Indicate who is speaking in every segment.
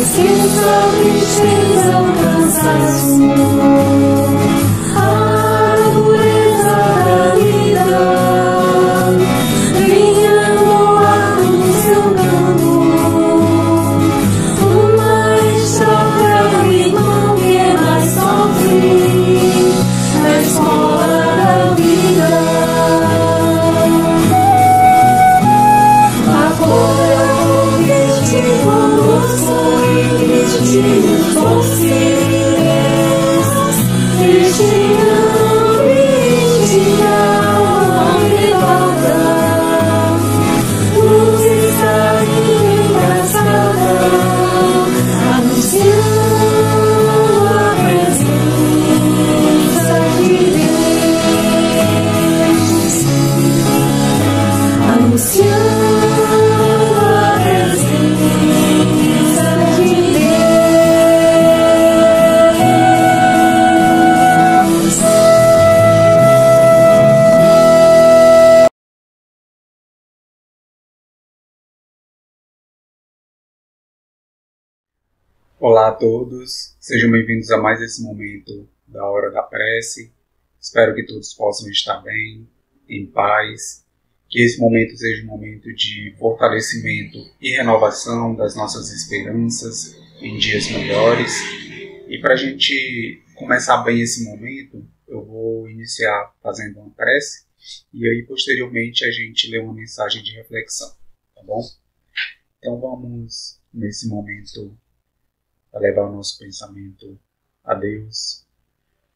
Speaker 1: Sinta tristeza, o cansaço, a dureza da vida, vinha no ar do seu clamor, uma estrofe, irmão, que mais sofre na escola da vida. Agora o destino Destinos possíveis, destino, elevada, luz está engraçada, anunciando a presença de Deus, anunciando
Speaker 2: Olá a todos, sejam bem-vindos a mais esse momento da Hora da Prece. Espero que todos possam estar bem, em paz, que esse momento seja um momento de fortalecimento e renovação das nossas esperanças em dias melhores. E para a gente começar bem esse momento, eu vou iniciar fazendo uma prece e aí posteriormente a gente lê uma mensagem de reflexão, tá bom? Então vamos nesse momento a levar o nosso pensamento a Deus,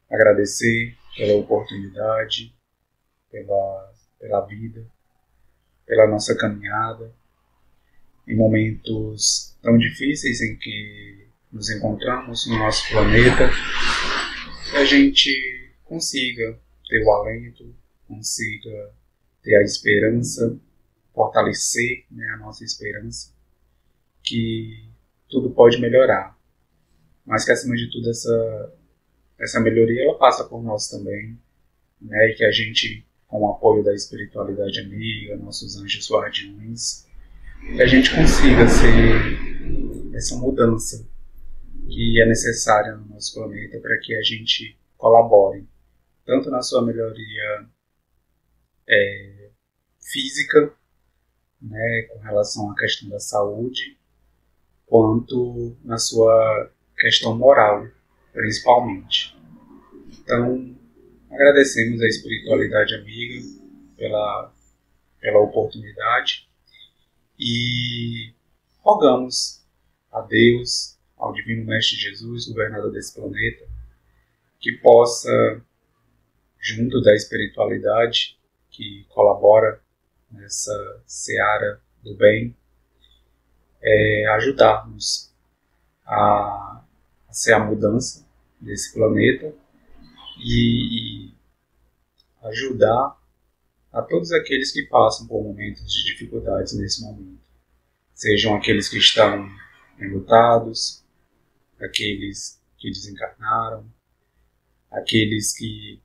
Speaker 2: agradecer pela oportunidade, pela vida, pela nossa caminhada, em momentos tão difíceis em que nos encontramos no nosso planeta, que a gente consiga ter o alento, consiga ter a esperança, fortalecer, a nossa esperança, que tudo pode melhorar. Mas que, acima de tudo, essa melhoria ela passa por nós também, e que a gente, com o apoio da espiritualidade amiga, nossos anjos guardiões, que a gente consiga ser essa mudança que é necessária no nosso planeta para que a gente colabore, tanto na sua melhoria física, com relação à questão da saúde, quanto na sua questão moral, principalmente. Então, agradecemos a espiritualidade amiga pela oportunidade e rogamos a Deus, ao Divino Mestre Jesus, governador desse planeta, que possa, junto da espiritualidade que colabora nessa seara do bem, ajudar-nos a ser a mudança desse planeta e ajudar a todos aqueles que passam por momentos de dificuldades nesse momento. Sejam aqueles que estão enlutados, aqueles que desencarnaram, aqueles que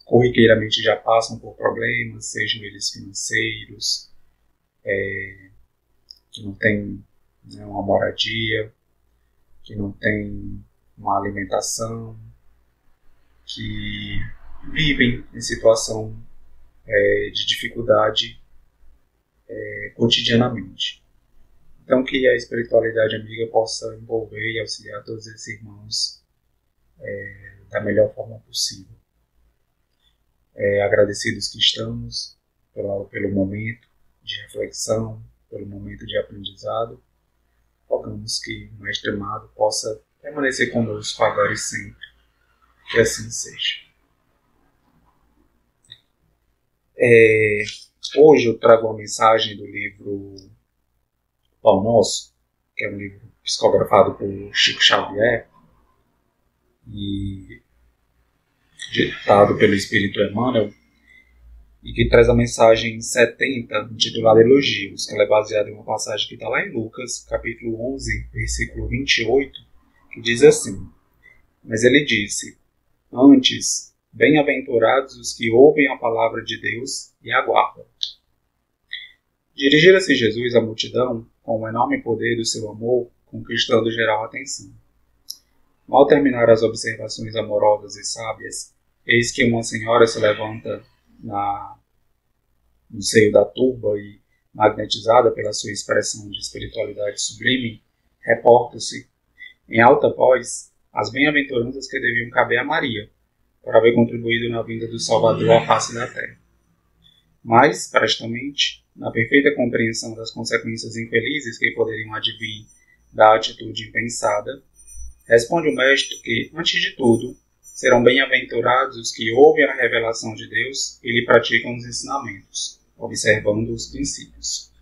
Speaker 2: corriqueiramente já passam por problemas, sejam eles financeiros, que não têm uma moradia, que não têm uma alimentação, que vivem em situação de dificuldade cotidianamente. Então que a espiritualidade amiga possa envolver e auxiliar todos esses irmãos da melhor forma possível. Agradecidos que estamos pelo momento de reflexão, pelo momento de aprendizado, rogamos que o Mestre amado possa permanecer conosco agora e sempre. Que assim seja. Hoje eu trago uma mensagem do livro Pão Nosso, que é um livro psicografado por Chico Xavier e ditado pelo Espírito Emmanuel, e que traz a mensagem 70, intitulada Elogios, que ela é baseada em uma passagem que está lá em Lucas, capítulo 11, versículo 28, que diz assim: Mas ele disse, antes, bem-aventurados os que ouvem a palavra de Deus e aguardam. Dirigira-se Jesus à multidão com o enorme poder do seu amor, conquistando geral atenção. Mal terminar as observações amorosas e sábias, eis que uma senhora se levanta no seio da turba e, magnetizada pela sua expressão de espiritualidade sublime, reporta-se em alta voz as bem-aventuranças que deviam caber a Maria, por haver contribuído na vinda do Salvador à face da terra. Mas, prestamente, na perfeita compreensão das consequências infelizes que poderiam advir da atitude impensada, responde o Mestre que, antes de tudo, serão bem-aventurados os que ouvem a revelação de Deus e lhe praticam os ensinamentos, observando os princípios.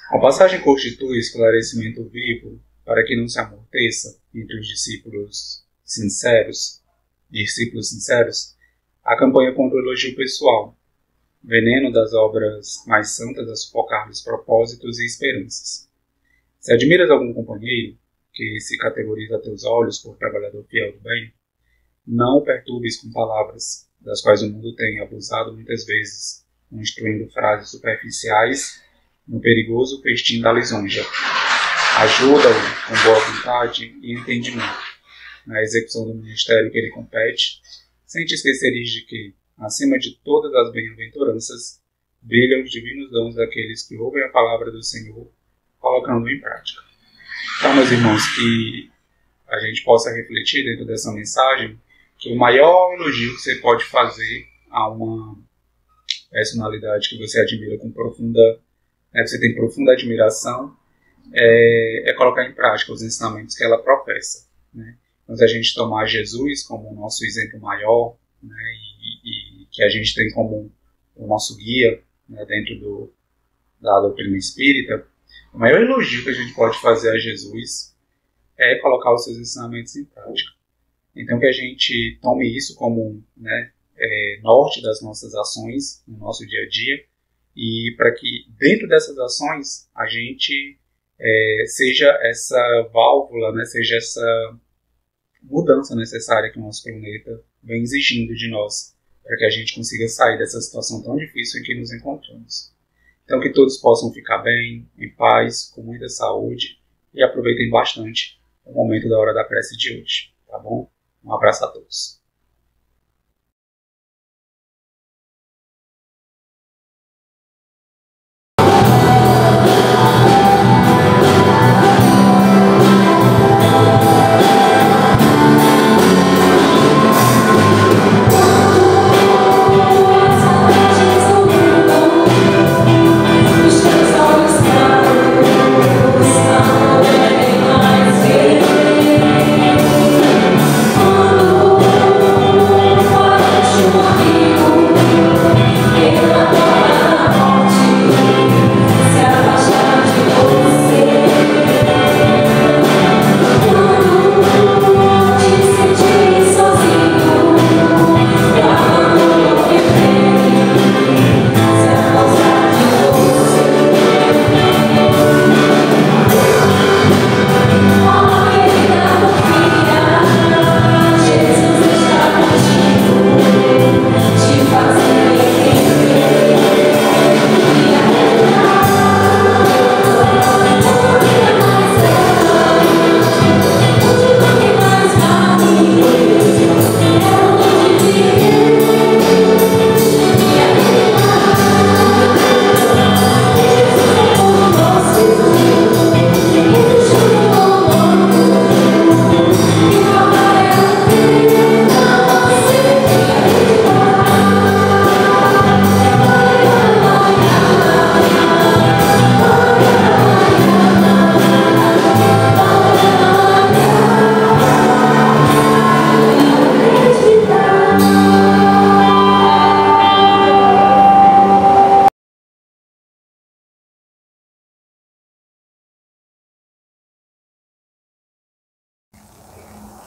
Speaker 2: A passagem constitui esclarecimento vivo para que não se amorteça entre os discípulos sinceros, a campanha contra o elogio pessoal, veneno das obras mais santas a sufocar-lhes propósitos e esperanças. Se admiras algum companheiro que se categoriza a teus olhos por trabalhador fiel do bem, não o perturbes com palavras, das quais o mundo tem abusado muitas vezes, construindo frases superficiais no perigoso festim da lisonja. Ajuda-o com boa vontade e entendimento na execução do ministério que lhe compete, sem te esqueceres de que, acima de todas as bem-aventuranças, brilham os divinos dons daqueles que ouvem a palavra do Senhor, colocando em prática. Então, meus irmãos, que a gente possa refletir dentro dessa mensagem que o maior elogio que você pode fazer a uma personalidade que você admira com profunda, você tem profunda admiração, é colocar em prática os ensinamentos que ela professa, né? Então, se a gente tomar Jesus como o nosso exemplo maior, né, e que a gente tem como o nosso guia, né, dentro da doutrina espírita, o maior elogio que a gente pode fazer a Jesus é colocar os seus ensinamentos em prática. Então, que a gente tome isso como, né, norte das nossas ações no nosso dia a dia, e para que dentro dessas ações a gente seja essa válvula, né, seja essa mudança necessária que o nosso planeta vem exigindo de nós, para que a gente consiga sair dessa situação tão difícil em que nos encontramos. Então, que todos possam ficar bem, em paz, com muita saúde, e aproveitem bastante o momento da hora da prece de hoje, tá bom? Um abraço a todos.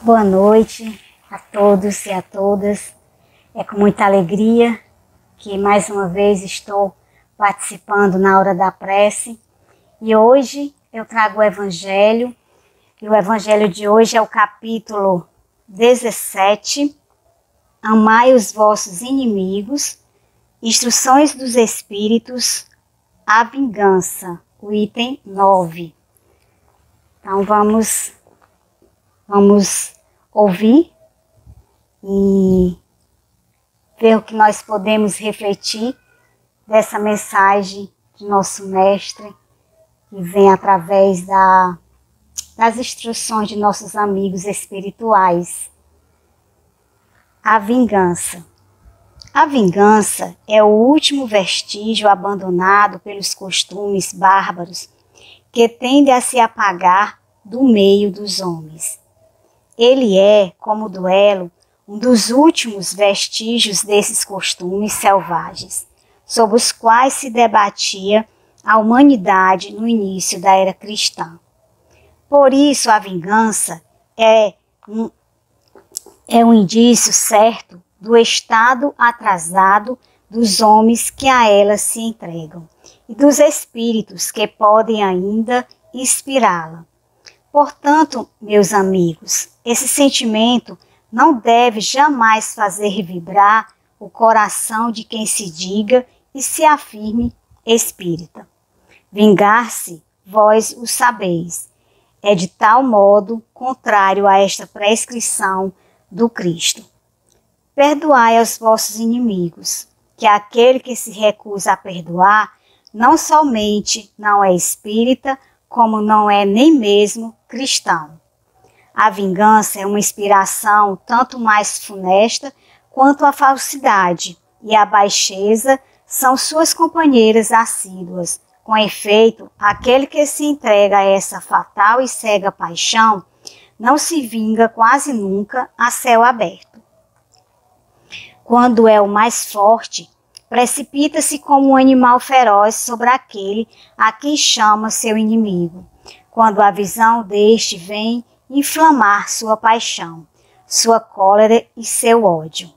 Speaker 3: Boa noite a todos e a todas. É com muita alegria que mais uma vez estou participando na hora da prece. E hoje eu trago o Evangelho. E o Evangelho de hoje é o capítulo 17. Amai os vossos inimigos, instruções dos Espíritos, a vingança, o item 9. Então vamos ouvir e ver o que nós podemos refletir dessa mensagem de nosso Mestre, que vem através das instruções de nossos amigos espirituais. A vingança. A vingança é o último vestígio abandonado pelos costumes bárbaros que tende a se apagar do meio dos homens. Ele é, como o duelo, um dos últimos vestígios desses costumes selvagens, sobre os quais se debatia a humanidade no início da era cristã. Por isso, a vingança é um indício certo do estado atrasado dos homens que a ela se entregam e dos espíritos que podem ainda inspirá-la. Portanto, meus amigos, esse sentimento não deve jamais fazer vibrar o coração de quem se diga e se afirme espírita. Vingar-se, vós o sabeis, é de tal modo contrário a esta prescrição do Cristo. Perdoai aos vossos inimigos, que aquele que se recusa a perdoar não somente não é espírita, como não é nem mesmo cristão. A vingança é uma inspiração tanto mais funesta quanto a falsidade, e a baixeza são suas companheiras assíduas. Com efeito, aquele que se entrega a essa fatal e cega paixão não se vinga quase nunca a céu aberto. Quando é o mais forte, precipita-se como um animal feroz sobre aquele a quem chama seu inimigo. Quando a visão deste vem inflamar sua paixão, sua cólera e seu ódio.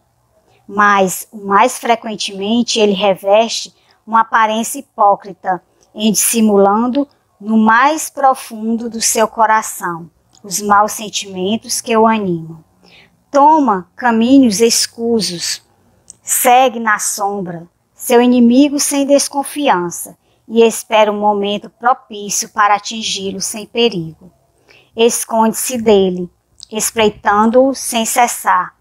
Speaker 3: Mas, o mais frequentemente, ele reveste uma aparência hipócrita, em dissimulando no mais profundo do seu coração os maus sentimentos que o animam. Toma caminhos escusos, segue na sombra seu inimigo sem desconfiança e espera um momento propício para atingi-lo sem perigo. Esconde-se dele, espreitando-o sem cessar.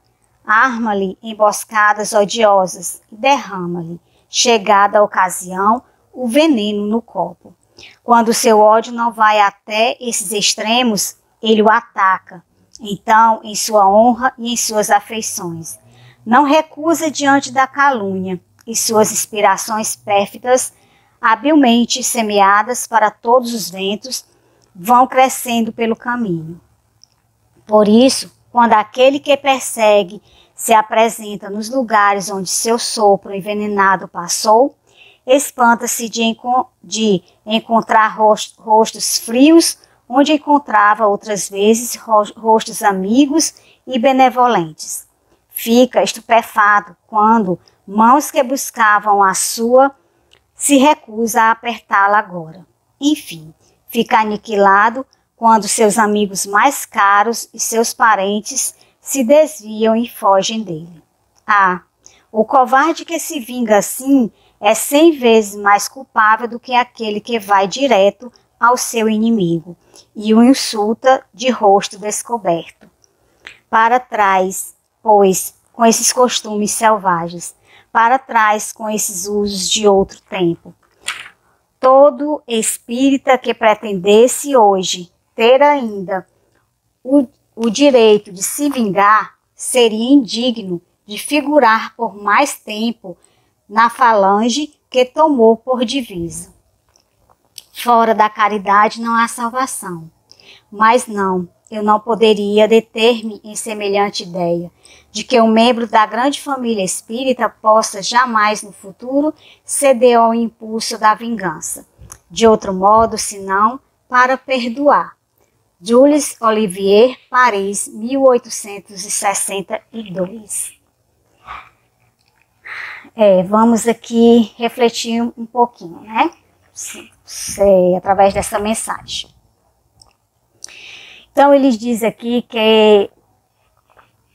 Speaker 3: Arma-lhe emboscadas odiosas e derrama-lhe, chegada a ocasião, o veneno no copo. Quando seu ódio não vai até esses extremos, ele o ataca, então em sua honra e em suas afeições. Não recusa diante da calúnia, e suas inspirações pérfidas, habilmente semeadas para todos os ventos, vão crescendo pelo caminho. Por isso, quando aquele que persegue se apresenta nos lugares onde seu sopro envenenado passou, espanta-se de encontrar rostos frios, onde encontrava outras vezes rostos amigos e benevolentes. Fica estupefato quando mãos que buscavam a sua se recusa a apertá-la agora. Enfim, fica aniquilado quando seus amigos mais caros e seus parentes se desviam e fogem dele. Ah, o covarde que se vinga assim é 100 vezes mais culpável do que aquele que vai direto ao seu inimigo e o insulta de rosto descoberto. Para trás, pois, com esses costumes selvagens, para trás com esses usos de outro tempo. Todo espírita que pretendesse hoje ter ainda o direito de se vingar seria indigno de figurar por mais tempo na falange que tomou por divisa. Fora da caridade não há salvação. Mas não, eu não poderia deter-me em semelhante ideia, de que um membro da grande família espírita possa jamais no futuro ceder ao impulso da vingança. De outro modo, senão para perdoar. Jules Olivier, Paris, 1862. Vamos aqui refletir um pouquinho, né? Através dessa mensagem. Então, eles dizem aqui que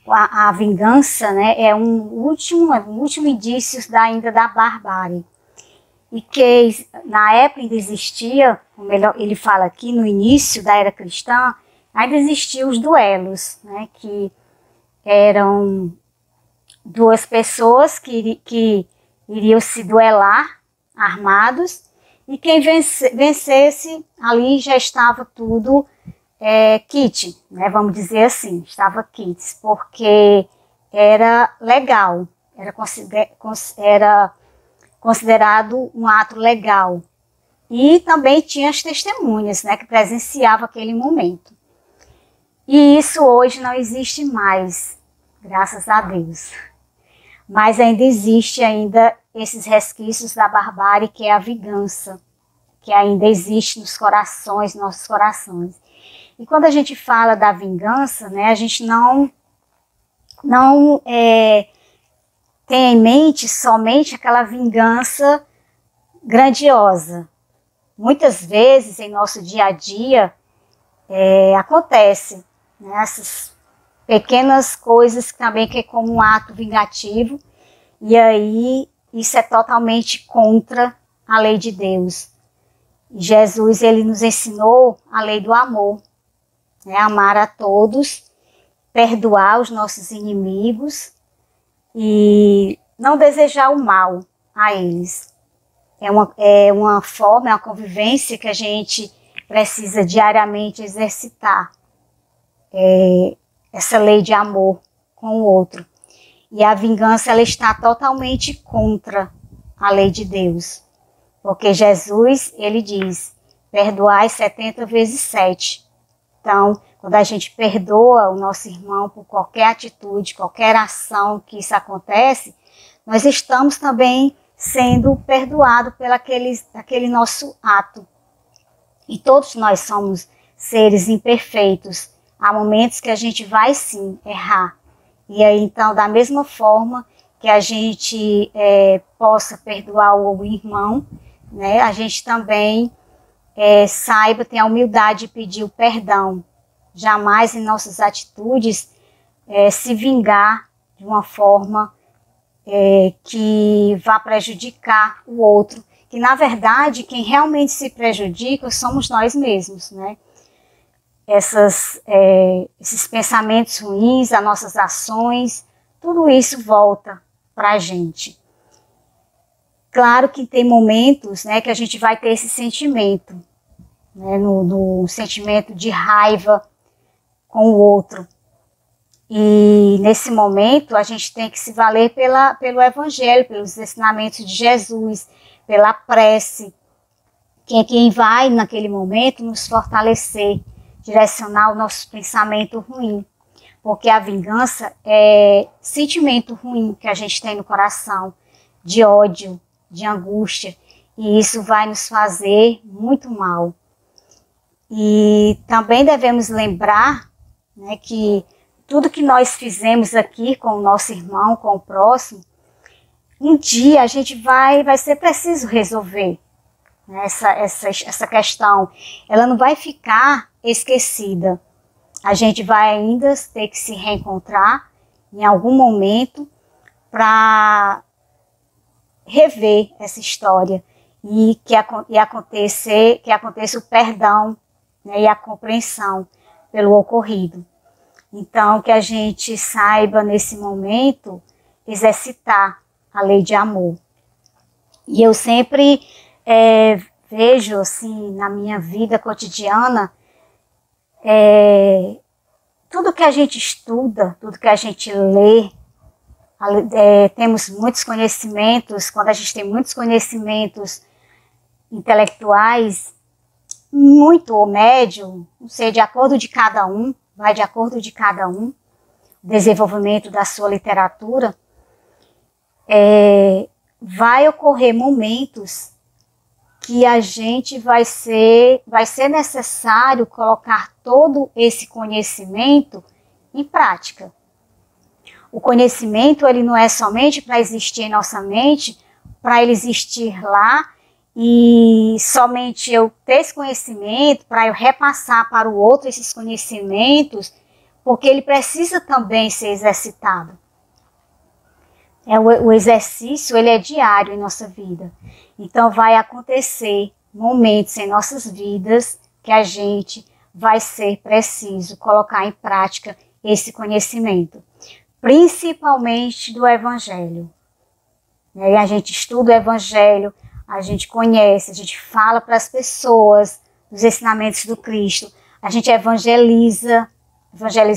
Speaker 3: a vingança, né, é um último indício ainda da barbárie. E que na época ainda existia como ele fala aqui no início da era cristã, ainda existiam os duelos, né, que eram duas pessoas que iriam se duelar armados, e quem vencesse ali já estava tudo kit, né, vamos dizer assim, estava kits, porque era legal, era considerado um ato legal. E também tinha as testemunhas, né, que presenciavam aquele momento. E isso hoje não existe mais, graças a Deus. Mas ainda existe esses resquícios da barbárie, que é a vingança, que ainda existe nos corações, nossos corações. E quando a gente fala da vingança, né, a gente não tem em mente somente aquela vingança grandiosa. Muitas vezes em nosso dia a dia acontece, né, essas pequenas coisas também que é como um ato vingativo, e aí isso é totalmente contra a lei de Deus. Jesus, ele nos ensinou a lei do amor, né, amar a todos, perdoar os nossos inimigos e não desejar o mal a eles. É uma forma, é uma convivência que a gente precisa diariamente exercitar. Essa lei de amor com o outro. E a vingança, ela está totalmente contra a lei de Deus. Porque Jesus, ele diz, perdoai 70 vezes 7. Então, quando a gente perdoa o nosso irmão por qualquer atitude, qualquer ação que isso acontece, nós estamos também sendo perdoados pelo aquele nosso ato. E todos nós somos seres imperfeitos. Há momentos que a gente vai sim errar. E aí então, da mesma forma que a gente possa perdoar o irmão, né, a gente também saiba, tenha a humildade de pedir o perdão. Jamais em nossas atitudes se vingar de uma forma que vá prejudicar o outro. Que na verdade quem realmente se prejudica somos nós mesmos, né? Esses pensamentos ruins, as nossas ações, tudo isso volta para a gente. Claro que tem momentos, né, que a gente vai ter esse sentimento, né, no sentimento de raiva com o outro. E nesse momento a gente tem que se valer pelo Evangelho, pelos ensinamentos de Jesus, pela prece, que é quem vai naquele momento nos fortalecer, direcionar o nosso pensamento ruim. Porque a vingança é sentimento ruim que a gente tem no coração, de ódio, de angústia, e isso vai nos fazer muito mal. E também devemos lembrar, né, que tudo que nós fizemos aqui com o nosso irmão, com o próximo, um dia a gente vai ser preciso resolver, né, essa questão. Ela não vai ficar esquecida. A gente vai ainda ter que se reencontrar em algum momento para rever essa história e que aconteça o perdão, né, e a compreensão pelo ocorrido. Então, que a gente saiba nesse momento exercitar a lei de amor. E eu sempre vejo assim na minha vida cotidiana, tudo que a gente estuda, tudo que a gente lê, temos muitos conhecimentos. Quando a gente tem muitos conhecimentos intelectuais, muito ou médio, não sei, de acordo de cada um, vai de acordo de cada um, o desenvolvimento da sua literatura, vai ocorrer momentos que a gente vai ser necessário colocar todo esse conhecimento em prática. O conhecimento, ele não é somente para existir em nossa mente, para ele existir lá e somente eu ter esse conhecimento, para eu repassar para o outro esses conhecimentos, porque ele precisa também ser exercitado. O exercício, ele é diário em nossa vida. Então vai acontecer momentos em nossas vidas que a gente vai ser preciso colocar em prática esse conhecimento, principalmente do Evangelho. E a gente estuda o Evangelho, a gente conhece, a gente fala para as pessoas dos ensinamentos do Cristo, a gente evangeliza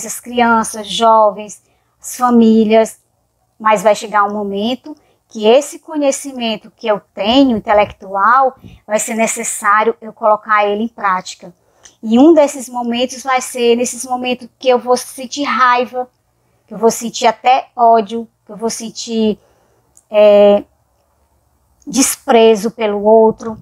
Speaker 3: as crianças, jovens, as famílias, mas vai chegar um momento que esse conhecimento que eu tenho, intelectual, vai ser necessário eu colocar ele em prática. E um desses momentos vai ser nesses momentos que eu vou sentir raiva, que eu vou sentir até ódio, que eu vou sentir desprezo pelo outro.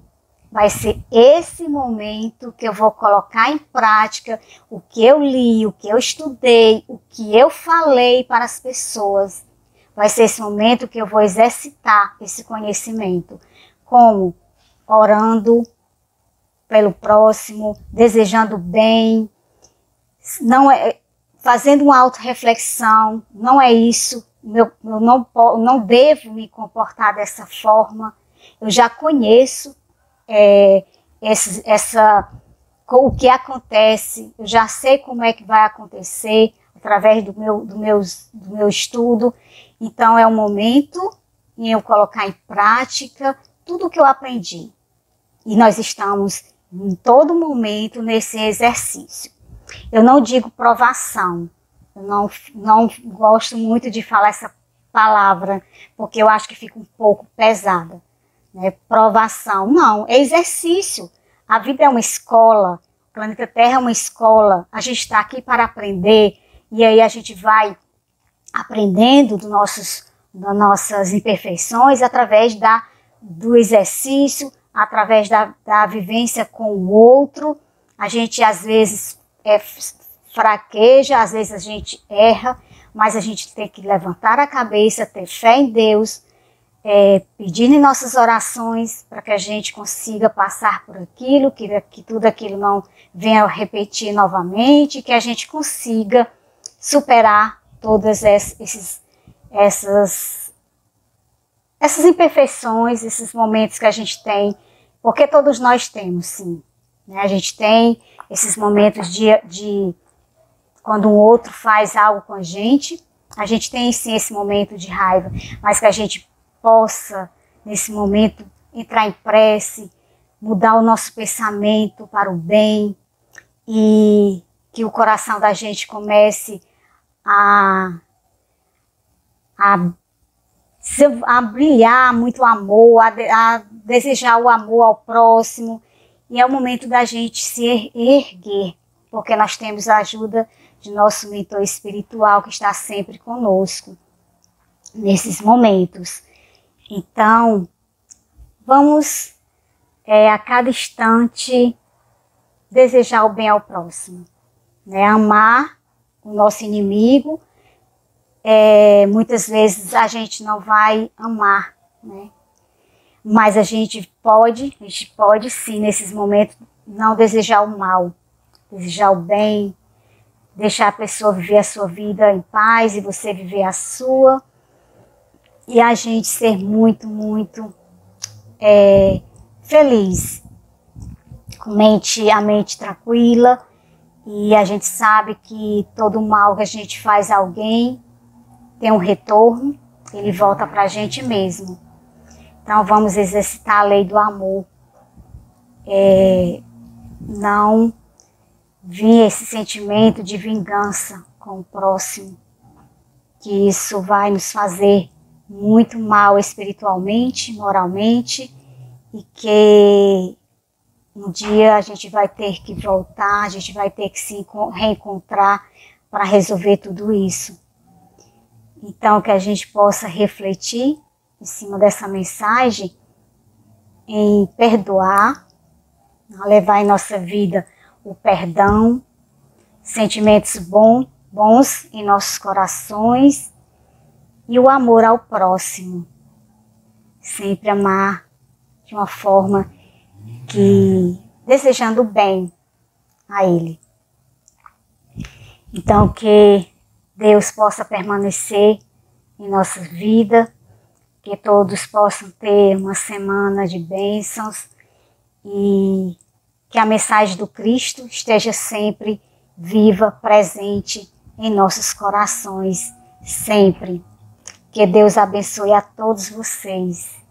Speaker 3: Vai ser esse momento que eu vou colocar em prática o que eu li, o que eu estudei, o que eu falei para as pessoas. Vai ser esse momento que eu vou exercitar esse conhecimento. Como? Orando pelo próximo, desejando bem, fazendo uma autorreflexão. Não é isso, eu não devo me comportar dessa forma. Eu já conheço o que acontece, eu já sei como é que vai acontecer através do meu estudo. Então é o momento em eu colocar em prática tudo o que eu aprendi. E nós estamos em todo momento nesse exercício. Eu não digo provação, eu não gosto muito de falar essa palavra, porque eu acho que fica um pouco pesada. Provação, não, é exercício. A vida é uma escola, o planeta Terra é uma escola, a gente está aqui para aprender, e aí a gente vai aprendendo das nossas imperfeições através do exercício, através da vivência com o outro. A gente às vezes fraqueja, às vezes a gente erra, mas a gente tem que levantar a cabeça, ter fé em Deus, pedindo em nossas orações para que a gente consiga passar por aquilo, que tudo aquilo não venha a repetir novamente, que a gente consiga superar todas essas imperfeições, esses momentos que a gente tem, porque todos nós temos, sim. A gente tem esses momentos de quando um outro faz algo com a gente tem sim esse momento de raiva, mas que a gente possa, nesse momento, entrar em prece, mudar o nosso pensamento para o bem e que o coração da gente comece a brilhar muito amor, a desejar o amor ao próximo. E é o momento da gente se erguer, porque nós temos a ajuda de nosso mentor espiritual que está sempre conosco nesses momentos. Então, vamos a cada instante desejar o bem ao próximo, amar o nosso inimigo. Muitas vezes a gente não vai amar, mas a gente pode sim, nesses momentos, não desejar o mal, desejar o bem, deixar a pessoa viver a sua vida em paz e você viver a sua. E a gente ser muito, muito feliz, com a mente tranquila. E a gente sabe que todo mal que a gente faz a alguém tem um retorno, ele volta para a gente mesmo. Então vamos exercitar a lei do amor. Não vir esse sentimento de vingança com o próximo, que isso vai nos fazer muito mal espiritualmente, moralmente, e que um dia a gente vai ter que voltar, a gente vai ter que se reencontrar para resolver tudo isso. Então, que a gente possa refletir em cima dessa mensagem, em perdoar, levar em nossa vida o perdão, sentimentos bons em nossos corações, e o amor ao próximo. Sempre amar de uma forma que desejando o bem a ele. Então que Deus possa permanecer em nossa vida, que todos possam ter uma semana de bênçãos e que a mensagem do Cristo esteja sempre viva, presente em nossos corações, sempre. Que Deus abençoe a todos vocês.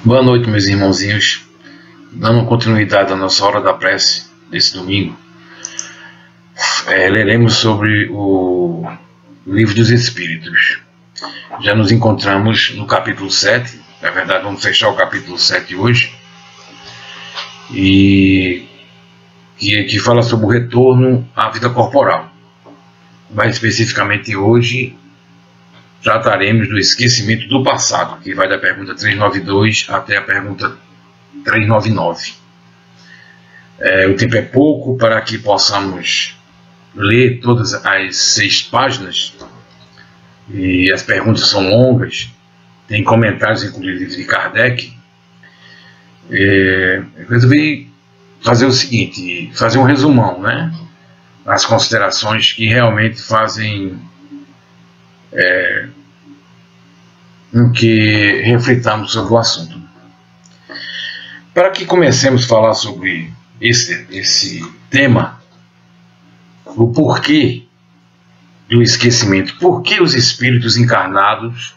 Speaker 4: Boa noite, meus irmãozinhos. Dando continuidade à nossa hora da prece desse domingo, leremos sobre o Livro dos Espíritos. Já nos encontramos no capítulo 7, na verdade vamos fechar o capítulo 7 hoje, e que fala sobre o retorno à vida corporal. Mais especificamente hoje, trataremos do esquecimento do passado, que vai da pergunta 392 até a pergunta 399. O tempo é pouco para que possamos ler todas as 6 páginas, e as perguntas são longas, tem comentários inclusive de Kardec. Eu resolvi fazer o seguinte, fazer um resumão, né? As considerações que realmente fazem em que refletamos sobre o assunto. Para que comecemos a falar sobre esse tema, o porquê do esquecimento, por que os espíritos encarnados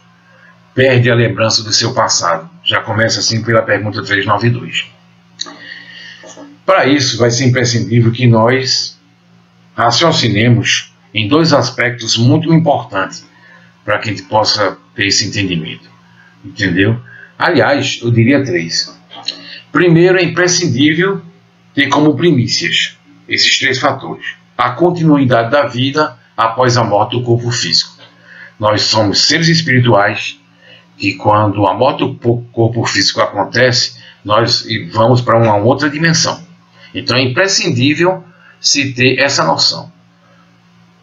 Speaker 4: perdem a lembrança do seu passado? Já começa assim pela pergunta 392. Para isso, vai ser imprescindível que nós raciocinemos em dois aspectos muito importantes para que a gente possa ter esse entendimento. Entendeu? Aliás, eu diria três. Primeiro, é imprescindível ter como primícias esses três fatores: a continuidade da vida após a morte do corpo físico. Nós somos seres espirituais que, quando a morte do corpo físico acontece, nós vamos para uma outra dimensão. Então é imprescindível se ter essa noção.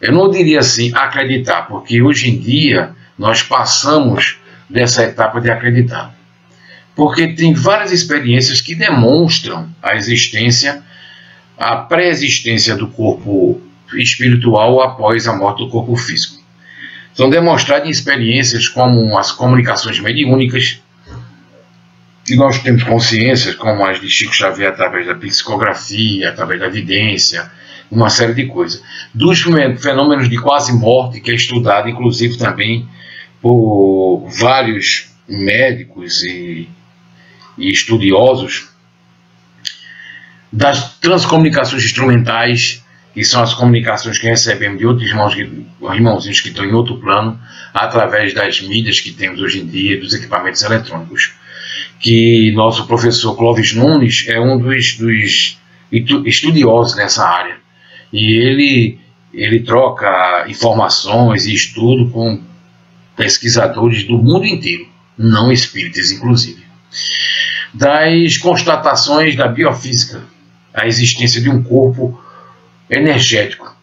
Speaker 4: Eu não diria assim acreditar, porque hoje em dia nós passamos dessa etapa de acreditar. Porque tem várias experiências que demonstram a existência, a pré-existência do corpo espiritual após a morte do corpo físico. São demonstradas em experiências como as comunicações mediúnicas, que nós temos consciências, como as de Chico Xavier através da psicografia, através da vidência, uma série de coisas. Dos fenômenos de quase morte, que é estudado inclusive também por vários médicos e estudiosos, das transcomunicações instrumentais, que são as comunicações que recebemos de outros irmãozinhos que estão em outro plano, através das mídias que temos hoje em dia, dos equipamentos eletrônicos. Que nosso professor Clóvis Nunes é um dos estudiosos nessa área. E ele troca informações e estudo com pesquisadores do mundo inteiro, não espíritas inclusive. Das constatações da biofísica, a existência de um corpo energético,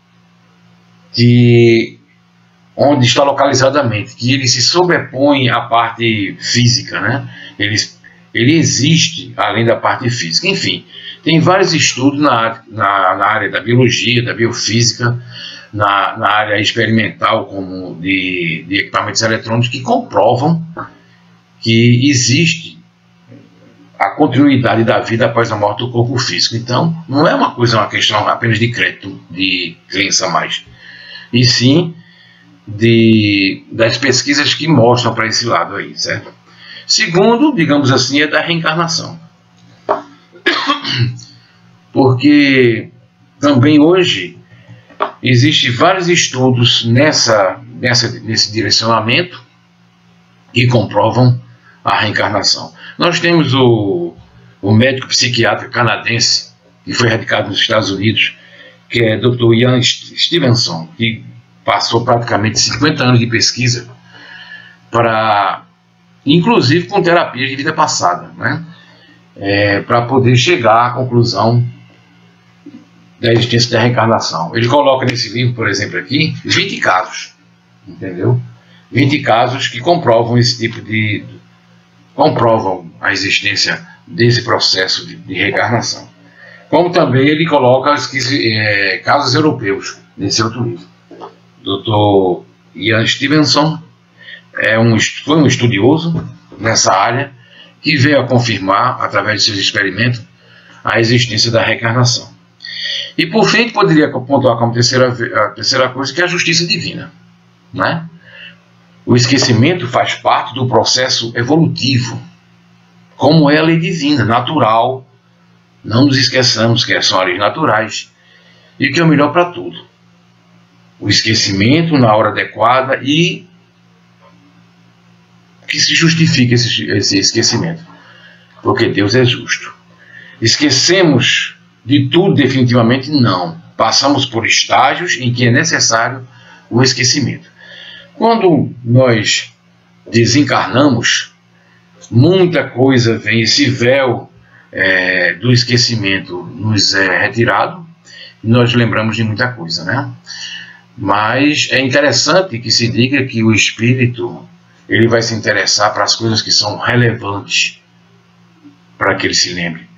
Speaker 4: onde está localizada a mente, que ele se sobrepõe à parte física, né? Ele existe além da parte física. Enfim, tem vários estudos na área da biologia, da biofísica, na área experimental, como de equipamentos eletrônicos, que comprovam que existe a continuidade da vida após a morte do corpo físico. Então, não é uma questão apenas de crédito, de crença mais, e sim das pesquisas que mostram para esse lado aí, certo? Segundo, digamos assim, é da reencarnação. Porque também hoje existem vários estudos nesse direcionamento que comprovam a reencarnação. Nós temos o médico psiquiatra canadense, que foi radicado nos Estados Unidos, que é Dr. Ian Stevenson, que passou praticamente 50 anos de pesquisa, inclusive com terapias de vida passada, né? Para poder chegar à conclusão da existência da reencarnação. Ele coloca nesse livro, por exemplo, aqui, 20 casos, entendeu? 20 casos que comprovam esse tipo comprovam a existência desse processo de reencarnação. Como também ele coloca casos europeus nesse outro livro. Dr. Ian Stevenson foi um estudioso nessa área que veio a confirmar, através de seus experimentos, a existência da reencarnação. E por fim, poderia pontuar como a terceira coisa, que é a justiça divina, né? O esquecimento faz parte do processo evolutivo, como é a lei divina, natural. Não nos esqueçamos que são leis naturais e que é o melhor para tudo. O esquecimento na hora adequada e que se justifique esse esquecimento, porque Deus é justo. Esquecemos de tudo definitivamente? Não. Passamos por estágios em que é necessário o esquecimento. Quando nós desencarnamos, muita coisa vem, esse véu do esquecimento nos é retirado e nós lembramos de muita coisa, né? Mas é interessante que se diga que o espírito ele vai se interessar para as coisas que são relevantes para que ele se lembre,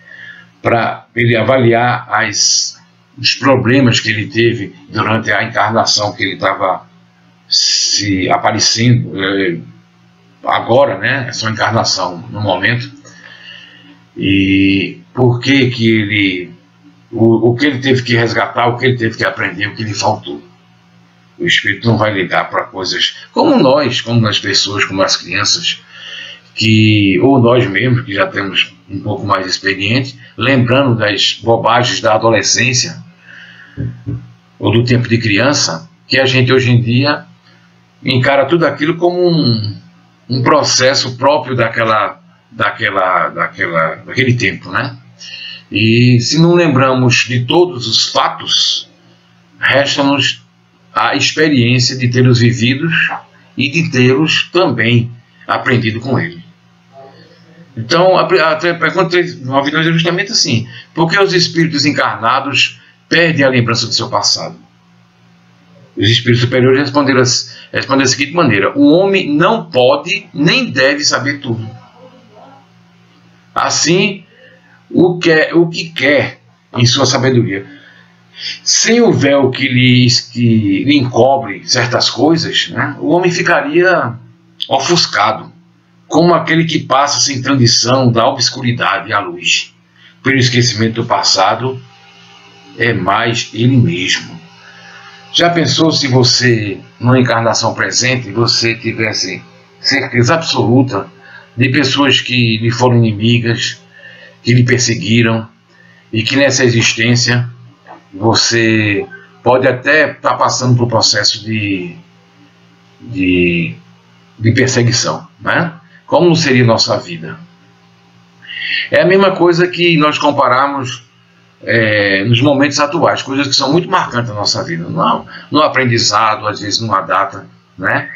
Speaker 4: para ele avaliar os problemas que ele teve durante a encarnação que ele estava se aparecendo agora, né? É só encarnação no momento. E por que ele o que ele teve que resgatar, o que ele teve que aprender, o que lhe faltou. O espírito não vai ligar para coisas como nós, como as pessoas, como as crianças, que, ou nós mesmos, que já temos um pouco mais experiente, lembrando das bobagens da adolescência ou do tempo de criança, que a gente hoje em dia encara tudo aquilo como um processo próprio daquele tempo, né? E se não lembramos de todos os fatos, resta-nos a experiência de tê-los vividos e de tê-los também aprendido com ele. Então, a pergunta no ouvido é justamente assim: por que os espíritos encarnados perdem a lembrança do seu passado? Os espíritos superiores responderam da seguinte maneira: o homem não pode nem deve saber tudo. Assim, o que quer em sua sabedoria. Sem o véu que lhe encobre certas coisas, né, o homem ficaria ofuscado, como aquele que passa sem transição da obscuridade à luz. Pelo esquecimento do passado, é mais ele mesmo. Já pensou se você, numa encarnação presente, você tivesse certeza absoluta de pessoas que lhe foram inimigas, que lhe perseguiram, e que nessa existência você pode até estar passando por um processo de perseguição, né? Como seria nossa vida? É a mesma coisa que nós comparamos nos momentos atuais, coisas que são muito marcantes na nossa vida, no aprendizado, às vezes numa data, né?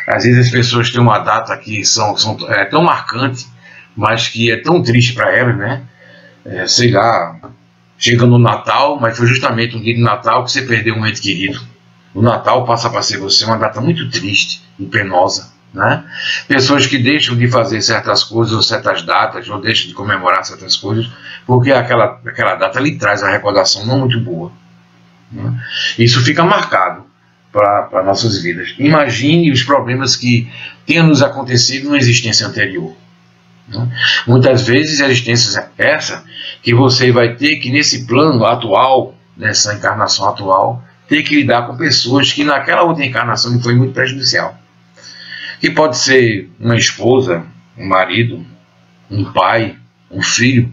Speaker 4: Às vezes as pessoas têm uma data que é tão marcante, mas que é tão triste para elas, né? Sei lá, chega no Natal, mas foi justamente um dia de Natal que você perdeu um ente querido. O Natal passa para ser você uma data muito triste e penosa, né? Pessoas que deixam de fazer certas coisas ou certas datas, ou deixam de comemorar certas coisas, porque aquela data lhe traz a recordação não muito boa, né? Isso fica marcado para nossas vidas. Imagine os problemas que tenham nos acontecido numa existência anterior, né? Muitas vezes a existência é essa que você vai ter que, nesse plano atual, nessa encarnação atual, ter que lidar com pessoas que naquela outra encarnação lhe foi muito prejudicial. Que pode ser uma esposa, um marido, um pai, um filho,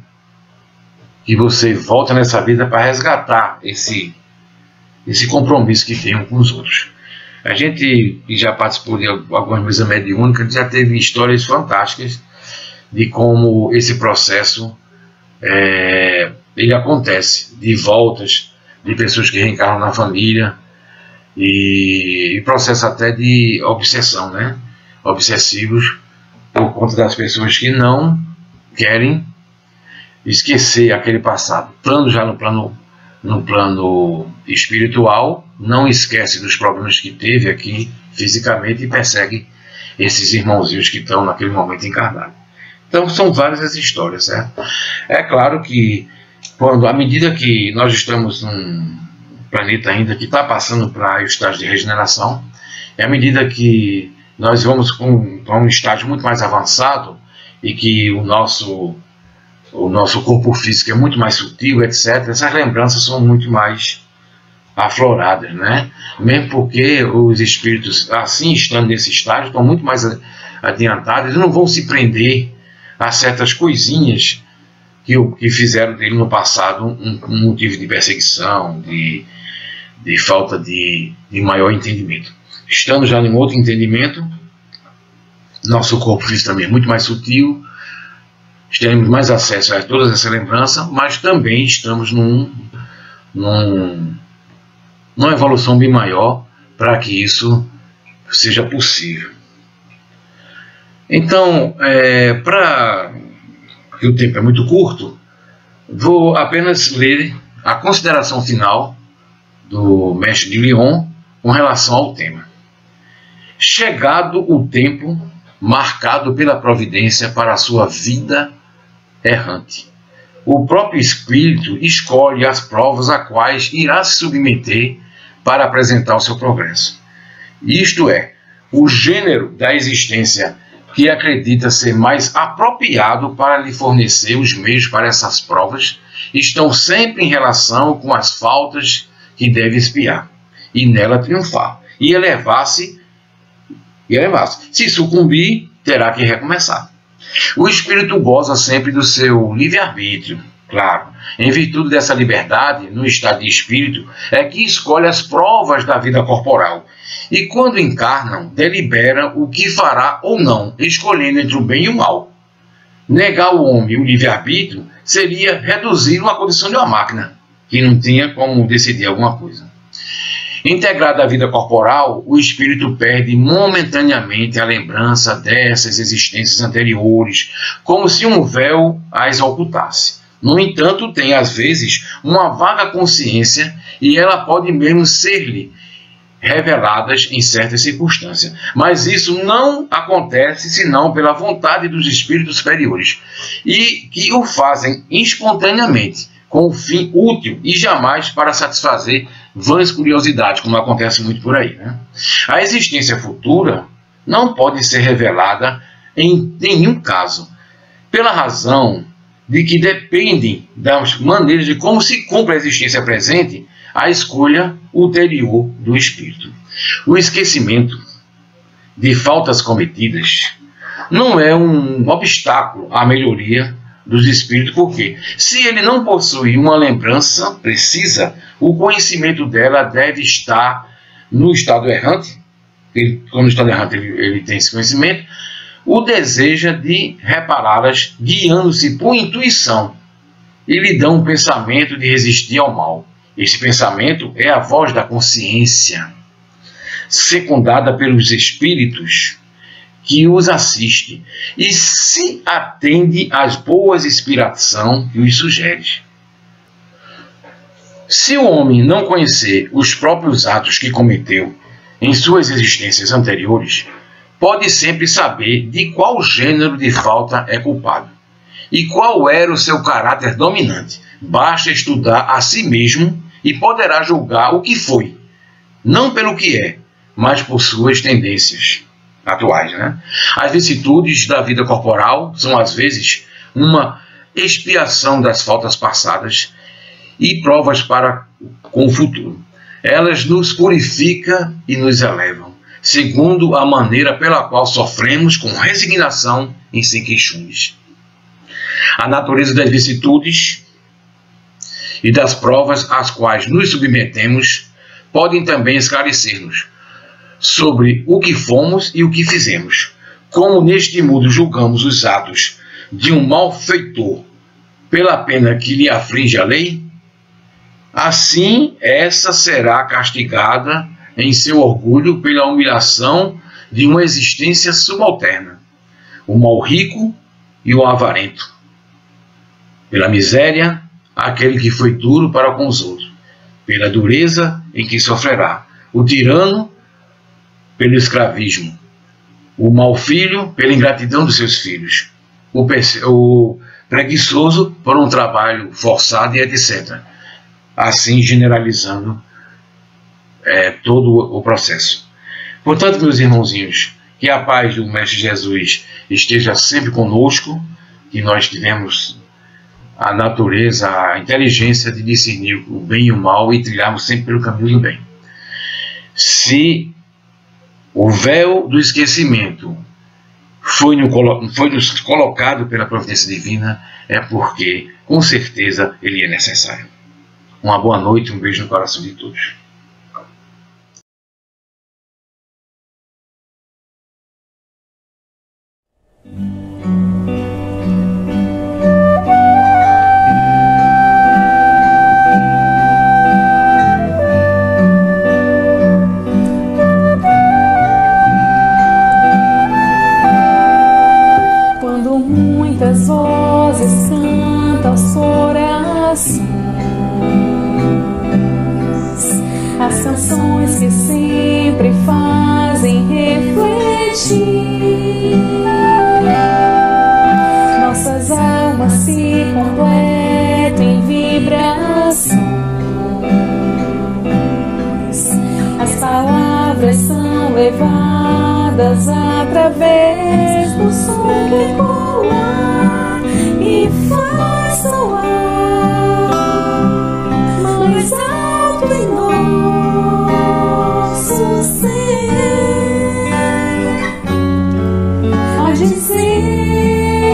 Speaker 4: que você volta nessa vida para resgatar esse compromisso que tem um com os outros. A gente que já participou de algumas mesas mediúnicas já teve histórias fantásticas de como esse processo ele acontece, de voltas de pessoas que reencarnam na família e processo até de obsessão, né? Obsessivos por conta das pessoas que não querem esquecer aquele passado. Já no plano espiritual, não esquece dos problemas que teve aqui fisicamente e persegue esses irmãozinhos que estão naquele momento encarnados. Então são várias as histórias, certo? É claro que à medida que nós estamos num planeta ainda que está passando para o estágio de regeneração, à medida que nós vamos para um estágio muito mais avançado e que o nosso corpo físico é muito mais sutil, etc., essas lembranças são muito mais afloradas, né? Mesmo porque os espíritos, assim estando nesse estágio, estão muito mais adiantados e não vão se prender a certas coisinhas que fizeram dele no passado um motivo de perseguição, de falta de maior entendimento. Estando já em outro entendimento, nosso corpo físico também é muito mais sutil, teremos mais acesso a todas essas lembranças, mas também estamos numa evolução bem maior para que isso seja possível. Então, porque o tempo é muito curto, vou apenas ler a consideração final do mestre de Lyon com relação ao tema. Chegado o tempo marcado pela providência para a sua vida errante, o próprio espírito escolhe as provas a quais irá se submeter para apresentar o seu progresso. Isto é, o gênero da existência que acredita ser mais apropriado para lhe fornecer os meios para essas provas estão sempre em relação com as faltas que deve expiar, e nela triunfar, e elevar-se. Se sucumbir, terá que recomeçar. O espírito goza sempre do seu livre-arbítrio, claro. Em virtude dessa liberdade, no estado de espírito, é que escolhe as provas da vida corporal. E quando encarnam, delibera o que fará ou não, escolhendo entre o bem e o mal. Negar ao homem o livre-arbítrio seria reduzi-lo à condição de uma máquina, que não tinha como decidir alguma coisa. Integrado à vida corporal, o espírito perde momentaneamente a lembrança dessas existências anteriores, como se um véu as ocultasse. No entanto, tem às vezes uma vaga consciência e ela pode mesmo ser-lhe reveladas em certas circunstâncias. Mas isso não acontece senão pela vontade dos espíritos superiores, e que o fazem espontaneamente, com um fim útil e jamais para satisfazer vãs curiosidades, como acontece muito por aí, né? A existência futura não pode ser revelada em nenhum caso, pela razão de que dependem das maneiras de como se cumpre a existência presente, a escolha ulterior do espírito. O esquecimento de faltas cometidas não é um obstáculo à melhoria dos espíritos, porque se ele não possui uma lembrança precisa, o conhecimento dela deve estar no estado errante. Quando no estado errante ele tem esse conhecimento, o deseja de repará-las, guiando-se por intuição, e lhe dá um pensamento de resistir ao mal. Esse pensamento é a voz da consciência, secundada pelos espíritos que os assiste, e se atende às boas inspirações que os sugere. Se o homem não conhecer os próprios atos que cometeu em suas existências anteriores, pode sempre saber de qual gênero de falta é culpado e qual era o seu caráter dominante. Basta estudar a si mesmo e poderá julgar o que foi, não pelo que é, mas por suas tendências atuais, né? As vicissitudes da vida corporal são às vezes uma expiação das faltas passadas e provas para com o futuro. Elas nos purificam e nos elevam, segundo a maneira pela qual sofremos com resignação e sem queixumes. A natureza das vicissitudes e das provas às quais nos submetemos podem também esclarecer-nos sobre o que fomos e o que fizemos. Como neste mundo julgamos os atos de um malfeitor pela pena que lhe aflige a lei, assim essa será castigada em seu orgulho pela humilhação de uma existência subalterna, o mal rico e o avarento, pela miséria, aquele que foi duro para com os outros, pela dureza em que sofrerá, o tirano pelo escravismo, o mau filho pela ingratidão dos seus filhos, o preguiçoso por um trabalho forçado e etc. Assim generalizando todo o processo. Portanto, meus irmãozinhos, que a paz do Mestre Jesus esteja sempre conosco, que nós tivemos a natureza, a inteligência de discernir o bem e o mal e trilharmos sempre pelo caminho do bem. Se o véu do esquecimento foi-nos colocado pela providência divina, é porque, com certeza, ele é necessário. Uma boa noite, um beijo no coração de todos.
Speaker 1: Quando muitas vozes cantam as orações, as canções que sempre fazem refletir, nossas almas se completam em vibrações, as palavras são levadas através do som que ecoa e faz soar mais alto em nosso ser, a dizer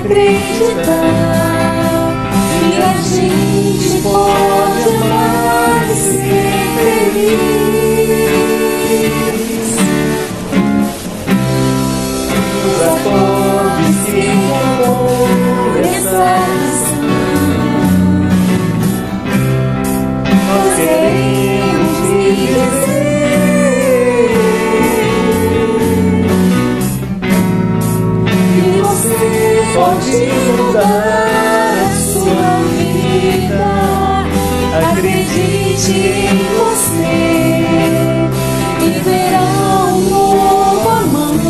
Speaker 1: acreditar que a gente pode amar e ser feliz. Os acordes que compõem essa canção, nós queremos lhe dizer que você pode mudar a sua vida. Acredite em você e verá um novo amanhecer.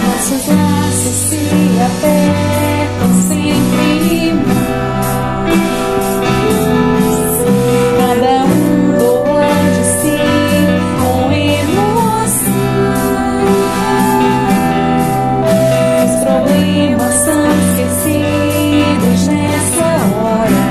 Speaker 1: Nossos laços se apertam sempre mais. Cada um doa de si com emoção. Os problemas são esquecidos nessa hora.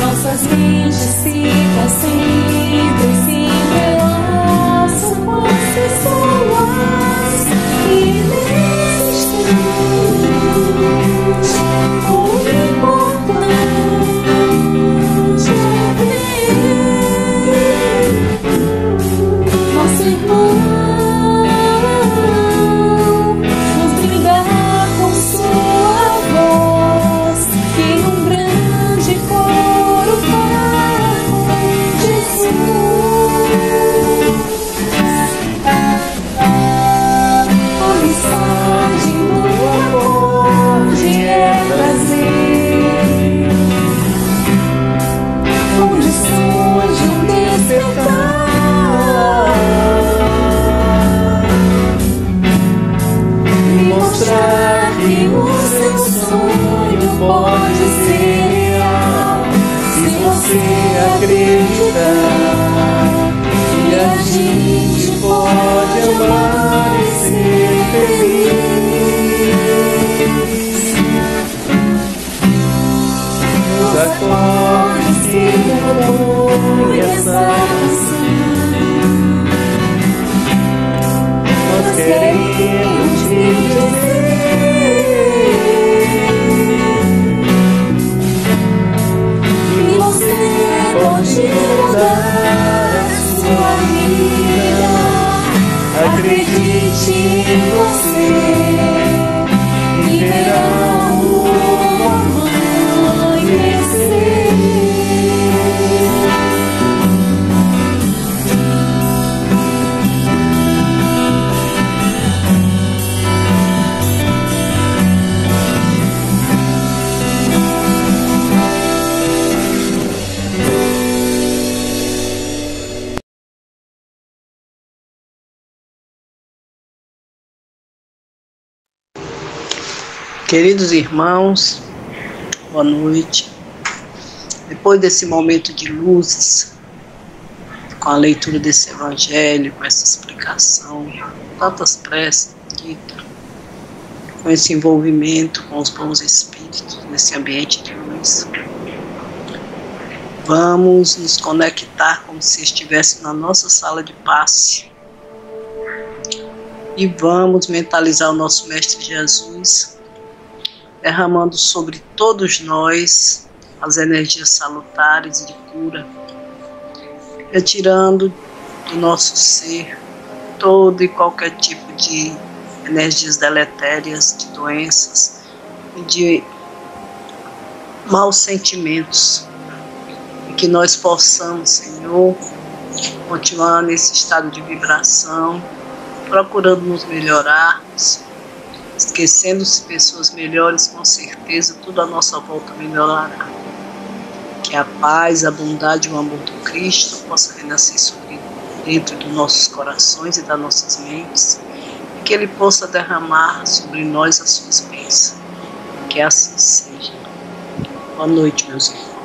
Speaker 1: Nossas mentes se concentram e se entrelaçam com as pessoas que nesse instante o importante é ver nosso irmão nos brindar com sua voz e num grande coro falar com Jesus. A mensagem do acorde é trazer condições de um despertar e mostrar que o seu sonho pode ser real se você acreditar que a gente pode amar e ser feliz. Os acordes que compõem essa canção, nós queremos te dizer que você pode mudar a sua vida. Acredite em você e verá um novo amanhecer.
Speaker 5: Queridos irmãos, boa noite. Depois desse momento de luzes, com a leitura desse evangelho, com essa explicação, tantas preces, com esse envolvimento com os bons espíritos, nesse ambiente de luz, vamos nos conectar como se estivesse na nossa sala de passe e vamos mentalizar o nosso Mestre Jesus, derramando sobre todos nós as energias salutares de cura, retirando do nosso ser todo e qualquer tipo de energias deletérias, de doenças e de maus sentimentos, e que nós possamos, Senhor, continuar nesse estado de vibração, procurando nos melhorarmos, esquecendo-se pessoas melhores, com certeza tudo à nossa volta melhorará. Que a paz, a bondade e o amor do Cristo possa renascer dentro dos nossos corações e das nossas mentes, e que Ele possa derramar sobre nós as suas bênçãos. Que assim seja. Boa noite, meus irmãos.